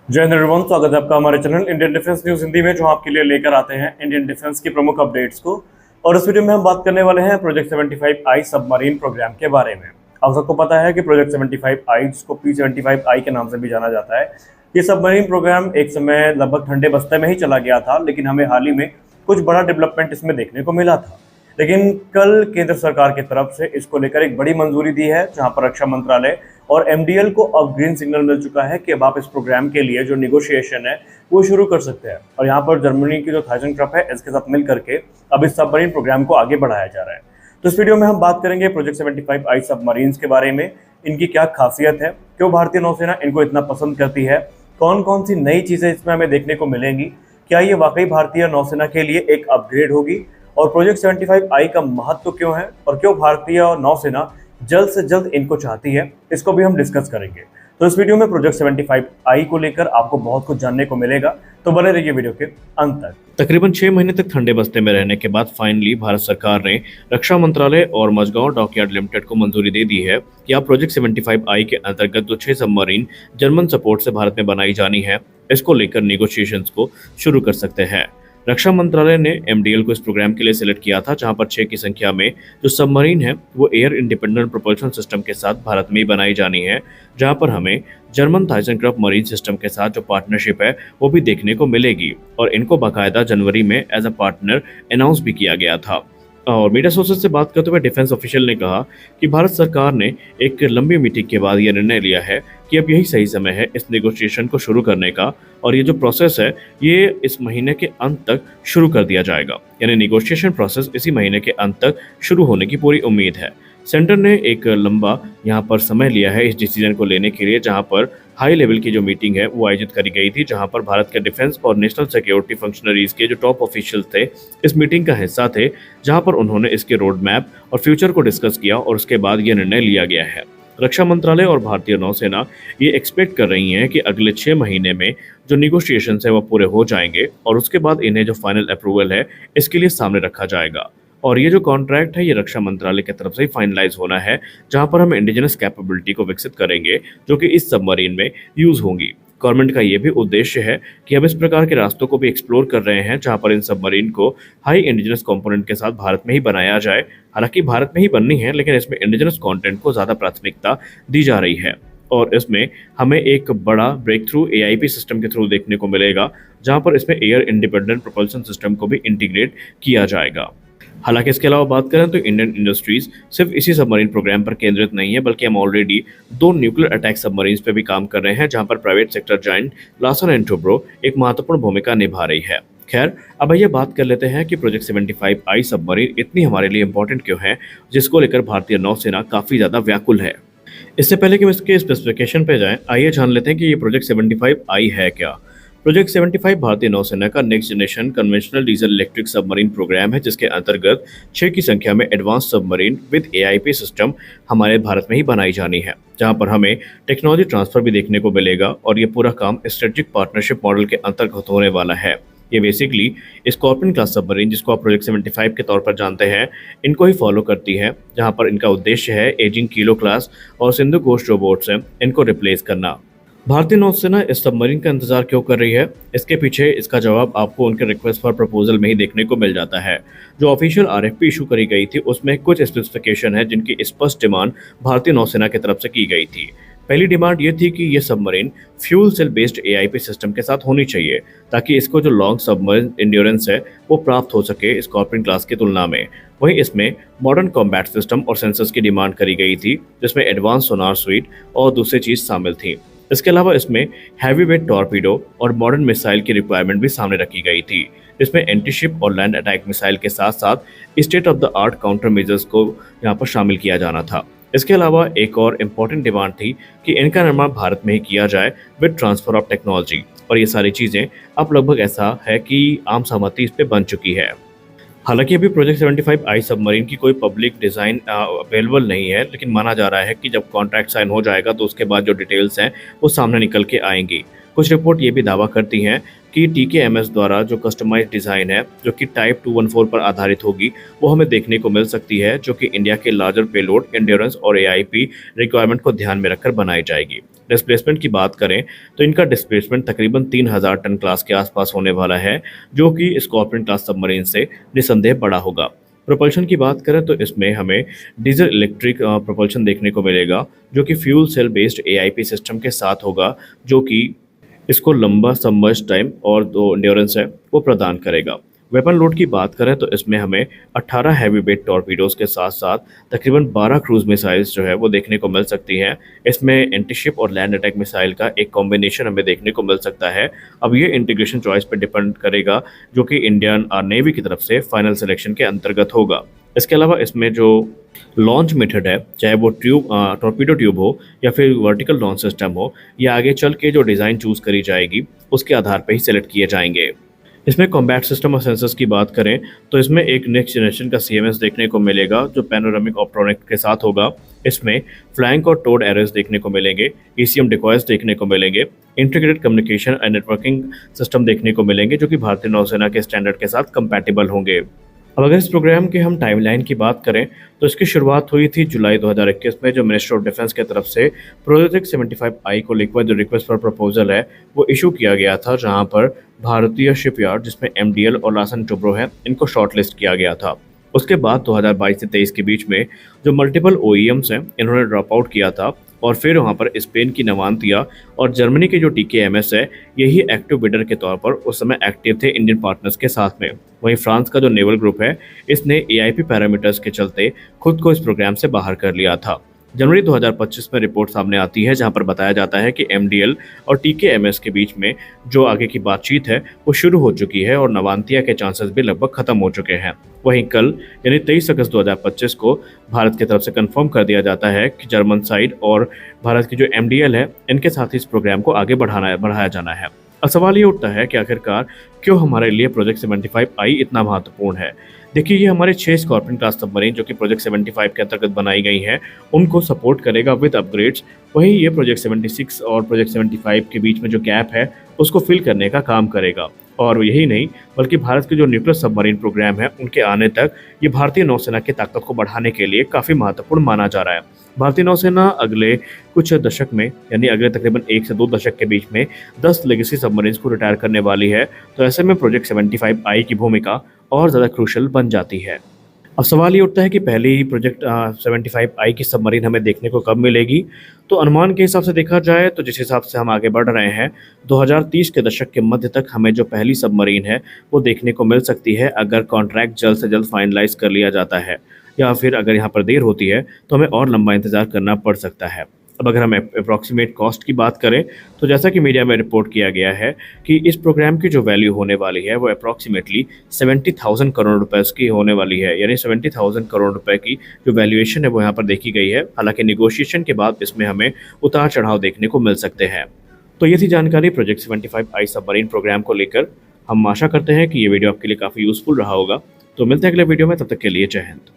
जय हिंद एवरीवन, स्वागत है आपका हमारे channel Indian defence news Hindi में, जो आपके लिए लेकर आते हैं इंडियन डिफेंस की प्रमुख अपडेट्स को। और इस वीडियो में हम बात करने वाले हैं प्रोजेक्ट 75I सबमरीन प्रोग्राम के बारे में। आप सबको पता है कि प्रोजेक्ट 75I, जिसको P75I के नाम से भी जाना जाता है, ये सबमरीन प्रोग्राम एक समय लगभग ठंडे बस्ते में ही चला गया था, लेकिन हमें हाल ही में कुछ बड़ा डेवलपमेंट इसमें देखने को मिला था। लेकिन कल केंद्र सरकार की तरफ से इसको लेकर एक बड़ी मंजूरी दी है, जहां पर रक्षा मंत्रालय और MDL को अब ग्रीन सिग्नल मिल चुका है कि अब आप इस प्रोग्राम के लिए जो निगोशिएशन है वो शुरू कर सकते हैं। और यहाँ पर जर्मनी की जो थाइजन है, इसके साथ मिल करके अब इस सबमरीन प्रोग्राम को आगे बढ़ाया जा रहा है। तो इस वीडियो में हम बात करेंगे प्रोजेक्ट 75I सबमरीन्स के बारे में, इनकी क्या खासियत है, क्यों भारतीय नौसेना इनको इतना पसंद करती है, कौन कौन सी नई चीजें इसमें हमें देखने को मिलेंगी, क्या ये वाकई भारतीय नौसेना के लिए एक अपग्रेड होगी, और प्रोजेक्ट 75I का महत्व क्यों है, और क्यों भारतीय नौसेना जल्द से जल्द इनको चाहती है, इसको भी हम डिस्कस करेंगे। तो इस वीडियो में प्रोजेक्ट 75I को लेकर आपको बहुत कुछ जानने को मिलेगा, तो बने रहिए वीडियो के अंत तक। तकरीबन 6 महीने तक ठंडे बस्ते में रहने के बाद फाइनली भारत सरकार ने रक्षा मंत्रालय और मझगांव डॉकयार्ड लिमिटेड को मंजूरी दे दी है कि आप प्रोजेक्ट 75I के अंतर्गत जो 6 सबमरीन जर्मन सपोर्ट से भारत में बनाई जानी है, इसको लेकर नेगोशिएशंस को शुरू कर सकते हैं। रक्षा मंत्रालय ने MDL को इस प्रोग्राम के लिए सिलेक्ट किया था, जहां पर 6 की संख्या में जो सबमरीन है वो एयर इंडिपेंडेंट प्रोपल्शन सिस्टम के साथ भारत में ही बनाई जानी है, जहां पर हमें जर्मन थाइजनक्रफ्ट मरीन सिस्टम के साथ जो पार्टनरशिप है वो भी देखने को मिलेगी। और इनको बाकायदा जनवरी में एज अ पार्टनर अनाउंस भी किया गया था। और मीडिया सोर्सेज से बात करते हुए डिफेंस ऑफिशियल ने कहा कि भारत सरकार ने एक लंबी मीटिंग के बाद यह निर्णय लिया है कि अब यही सही समय है इस नेगोशिएशन को शुरू करने का, और ये जो प्रोसेस है ये इस महीने के अंत तक शुरू कर दिया जाएगा। यानी नेगोशिएशन प्रोसेस इसी महीने के अंत तक शुरू होने की पूरी उम्मीद है। सेंटर ने एक लंबा यहाँ पर समय लिया है इस डिसीजन को लेने के लिए, जहाँ पर हाई लेवल की जो मीटिंग है वो आयोजित करी गई थी, जहां पर भारत के डिफेंस और नेशनल सिक्योरिटी फंक्शनरीज के जो टॉप ऑफिशियल्स थे इस मीटिंग का हिस्सा थे, जहां पर उन्होंने इसके रोड मैप और फ्यूचर को डिस्कस किया और उसके बाद यह निर्णय लिया गया है। रक्षा मंत्रालय और भारतीय नौसेना ये एक्सपेक्ट कर रही हैं कि अगले 6 महीने में जो निगोशिएशन है वो पूरे हो जाएंगे और उसके बाद इन्हें जो फाइनल अप्रूवल है इसके लिए सामने रखा जाएगा। और ये जो कॉन्ट्रैक्ट है ये रक्षा मंत्रालय की तरफ से ही फाइनलाइज होना है, जहां पर हम इंडिजिनस कैपेबिलिटी को विकसित करेंगे जो कि इस सबमरीन में यूज होंगी। गवर्नमेंट का ये भी उद्देश्य है कि हम इस प्रकार के रास्तों को भी एक्सप्लोर कर रहे हैं, जहां पर इन सबमरीन को हाई इंडिजिनस कंपोनेंट के साथ भारत में ही बनाया जाए। हालांकि भारत में ही बननी है, लेकिन इसमें इंडिजिनस कंटेंट को ज़्यादा प्राथमिकता दी जा रही है। और इसमें हमें एक बड़ा ब्रेक थ्रू AIP सिस्टम के थ्रू देखने को मिलेगा, जहां पर इसमें एयर इंडिपेंडेंट प्रोपल्शन सिस्टम को भी इंटीग्रेट किया जाएगा। हालांकि इसके अलावा बात करें तो इंडियन इंडस्ट्रीज सिर्फ इसी सबमरीन प्रोग्राम पर केंद्रित नहीं है, बल्कि हम ऑलरेडी 2 न्यूक्लियर अटैक सबमरीन्स पे भी काम कर रहे हैं, जहां पर private sector giant Larsen and Toubro एक महत्वपूर्ण भूमिका निभा रही है। खैर, अब आइए बात कर लेते हैं कि प्रोजेक्ट 75I सबमरीन इतनी हमारे लिए इंपॉर्टेंट क्यों है, जिसको लेकर भारतीय नौसेना काफी ज्यादा व्याकुल है। इससे पहले कि हम इसके स्पेसिफिकेशन पे जाएं, आइए जान लेते हैं कि ये प्रोजेक्ट 75I है क्या। प्रोजेक्ट 75 भारतीय नौसेना का next generation conventional diesel electric submarine programme है, जिसके अंतर्गत 6 की संख्या में advance submarine with AIP system हमारे भारत में ही बनाई जानी है, जहां पर हमें टेक्नोलॉजी ट्रांसफर भी देखने को मिलेगा। और ये पूरा काम स्ट्रेटेजिक पार्टनरशिप मॉडल के अंतर्गत होने वाला है। ये बेसिकली स्कॉर्पियन क्लास सबमरीन, जिसको आप प्रोजेक्ट 75 के तौर पर जानते हैं, इनको ही फॉलो करती है, जहां पर इनका उद्देश्य है एजिंग किलो क्लास और सिंधु घोष जो बोट्स हैं इनको रिप्लेस करना। भारतीय नौसेना इस सबमरीन का इंतजार क्यों कर रही है, इसके पीछे इसका जवाब आपको उनके रिक्वेस्ट फॉर प्रपोजल में ही देखने को मिल जाता है। जो ऑफिशियल RFP इशू करी गई थी उसमें कुछ स्पेसिफिकेशन है जिनकी स्पष्ट डिमांड भारतीय नौसेना की तरफ से की गई थी। पहली डिमांड ये थी कि ये submarine fuel cell based AIP system के साथ होनी चाहिए, ताकि इसको जो लॉन्ग सबमरीन इंड्योरेंस है वो प्राप्त हो सके स्कॉर्पियन क्लास की तुलना में। वहीं इसमें मॉडर्न कॉम्बैट सिस्टम और सेंसर्स की डिमांड करी गई थी, जिसमें एडवांस सोनार स्वीट और दूसरी चीज शामिल थी। इसके अलावा इसमें हैवी वेट टॉर्पीडो और मॉडर्न मिसाइल की रिक्वायरमेंट भी सामने रखी गई थी, जिसमें एंटीशिप और लैंड अटैक मिसाइल के साथ साथ state of the art counter measures को यहाँ पर शामिल किया जाना था। इसके अलावा एक और इम्पॉर्टेंट डिमांड थी कि इनका निर्माण भारत में ही किया जाए विद ट्रांसफर ऑफ टेक्नोलॉजी। और ये सारी चीज़ें अब लगभग ऐसा है कि आम सहमति इस पर बन चुकी है। हालांकि अभी प्रोजेक्ट 75I सबमरीन की कोई पब्लिक डिज़ाइन अवेलेबल नहीं है, लेकिन माना जा रहा है कि जब कॉन्ट्रैक्ट साइन हो जाएगा तो उसके बाद जो डिटेल्स हैं वो सामने निकल के आएंगी। कुछ रिपोर्ट ये भी दावा करती हैं कि TKMS द्वारा जो कस्टमाइज्ड डिज़ाइन है जो कि टाइप 214 पर आधारित होगी वो हमें देखने को मिल सकती है, जो कि इंडिया के लार्जर पेलोड, एंड्योरेंस और AIP रिक्वायरमेंट को ध्यान में रखकर बनाई जाएगी। डिस्प्लेसमेंट की बात करें तो इनका डिस्प्लेसमेंट तकरीबन 3000 टन क्लास के आसपास होने वाला है, जो कि स्कॉर्पियन क्लास सबमरीन से निसंदेह बड़ा होगा। प्रोपल्शन की बात करें तो इसमें हमें डीजल इलेक्ट्रिक प्रोपल्शन देखने को मिलेगा, जो कि fuel cell based AIP system के साथ होगा, जो कि इसको लंबा सबमर्ज टाइम और जो एंड्योरेंस है वो प्रदान करेगा। वेपन लोड की बात करें तो इसमें हमें 18 हैवी वेट टॉर्पीडोज के साथ साथ तकरीबन 12 क्रूज मिसाइल्स जो है वो देखने को मिल सकती हैं। इसमें एंटीशिप और लैंड अटैक मिसाइल का एक कॉम्बिनेशन हमें देखने को मिल सकता है। अब ये इंटीग्रेशन चॉइस पर डिपेंड करेगा, जो कि इंडियन नेवी की तरफ से फाइनल सिलेक्शन के अंतर्गत होगा। इसके अलावा इसमें जो लॉन्च मेथड है, चाहे वो टॉर्पीडो ट्यूब हो या फिर वर्टिकल लॉन्च सिस्टम हो, या आगे चल के जो डिज़ाइन चूज़ करी जाएगी उसके आधार पर ही सेलेक्ट किए जाएंगे। इसमें कॉम्बैट सिस्टम और सेंसर्स की बात करें तो इसमें एक नेक्स्ट जनरेशन का CMS देखने को मिलेगा, जो पैनोरामिक ऑप्ट्रॉनिक के साथ होगा। इसमें फ्लैंक और टोड एरर्स देखने को मिलेंगे, ECM डिकॉयर्स देखने को मिलेंगे, integrated communication and networking system देखने को मिलेंगे, जो कि भारतीय नौसेना के स्टैंडर्ड के साथ कंपैटिबल होंगे। अब अगर इस प्रोग्राम के हम टाइमलाइन की बात करें तो इसकी शुरुआत हुई थी जुलाई 2021 में, जो मिनिस्ट्री ऑफ डिफेंस की तरफ से प्रोजेक्ट 75I को लेकर जो रिक्वेस्ट फॉर प्रपोजल है वो इशू किया गया था, जहां पर भारतीय शिपयार्ड जिसमें MDL और लार्सन टुब्रो है इनको शॉर्टलिस्ट किया गया था। उसके बाद 2022 से 23 के बीच में जो मल्टीपल OEMs हैं इन्होंने ड्रॉप आउट किया था, और फिर वहाँ पर स्पेन की नवांतिया और जर्मनी के जो TKMS है यही एक्टिव बिडर के तौर पर उस समय एक्टिव थे इंडियन पार्टनर्स के साथ में। वहीं फ्रांस का जो नेवल ग्रुप है इसने AIP पैरामीटर्स के चलते खुद को इस प्रोग्राम से बाहर कर लिया था। जनवरी 2025 में रिपोर्ट सामने आती है, जहां पर बताया जाता है कि MDL और TKMS के बीच में जो आगे की बातचीत है वो शुरू हो चुकी है और नवांतिया के चांसेस भी लगभग खत्म हो चुके हैं। वहीं कल यानी 23 अगस्त 2025 को भारत की तरफ से कंफर्म कर दिया जाता है कि जर्मन साइड और भारत की जो MDL है इनके साथ ही इस प्रोग्राम को आगे बढ़ाया जाना है। अब सवाल ये उठता है कि आखिरकार क्यों हमारे लिए प्रोजेक्ट 75I इतना महत्वपूर्ण है। देखिए, ये हमारे 6 स्कॉर्पियन क्लास सबमरीन जो कि प्रोजेक्ट 75 के अंतर्गत बनाई गई हैं उनको सपोर्ट करेगा विद अपग्रेड्स। वहीं ये प्रोजेक्ट 76 और प्रोजेक्ट 75 के बीच में जो गैप है उसको फिल करने का काम करेगा। और यही नहीं बल्कि भारत के जो न्यूक्लियर सबमरीन प्रोग्राम है उनके आने तक ये भारतीय नौसेना की ताकत को बढ़ाने के लिए काफ़ी महत्वपूर्ण माना जा रहा है। भारतीय नौसेना अगले कुछ दशक में यानी अगले तकरीबन 1 से 2 दशक के बीच में 10 लेगेसी सबमरीन्स को रिटायर करने वाली है, तो ऐसे में प्रोजेक्ट 75I की भूमिका और ज़्यादा क्रूशल बन जाती है। अब सवाल ये उठता है कि पहले ही प्रोजेक्ट 75I की सबमरीन हमें देखने को कब मिलेगी। तो अनुमान के हिसाब से देखा जाए तो जिस हिसाब से हम आगे बढ़ रहे हैं 2030 के दशक के मध्य तक हमें जो पहली सबमरीन है वो देखने को मिल सकती है, अगर कॉन्ट्रैक्ट जल्द से जल्द फाइनलाइज कर लिया जाता है, या फिर अगर यहाँ पर देर होती है तो हमें और लंबा इंतज़ार करना पड़ सकता है। अब अगर हम अप्रॉक्सीमेट कॉस्ट की बात करें तो जैसा कि मीडिया में रिपोर्ट किया गया है कि इस प्रोग्राम की जो वैल्यू होने वाली है वो अप्रॉक्सीमेटली 70,000 करोड़ रुपए की होने वाली है, यानी 70,000 करोड़ रुपए की जो वैल्यूएशन है वो यहाँ पर देखी गई है। हालांकि निगोशिएशन के बाद इसमें हमें उतार चढ़ाव देखने को मिल सकते हैं। तो ये थी जानकारी प्रोजेक्ट 75I सबमरीन प्रोग्राम को लेकर। हम आशा करते हैं कि ये वीडियो आपके लिए काफ़ी यूज़फुल रहा होगा। तो मिलते हैं अगले वीडियो में, तब तक के लिए जय हिंद।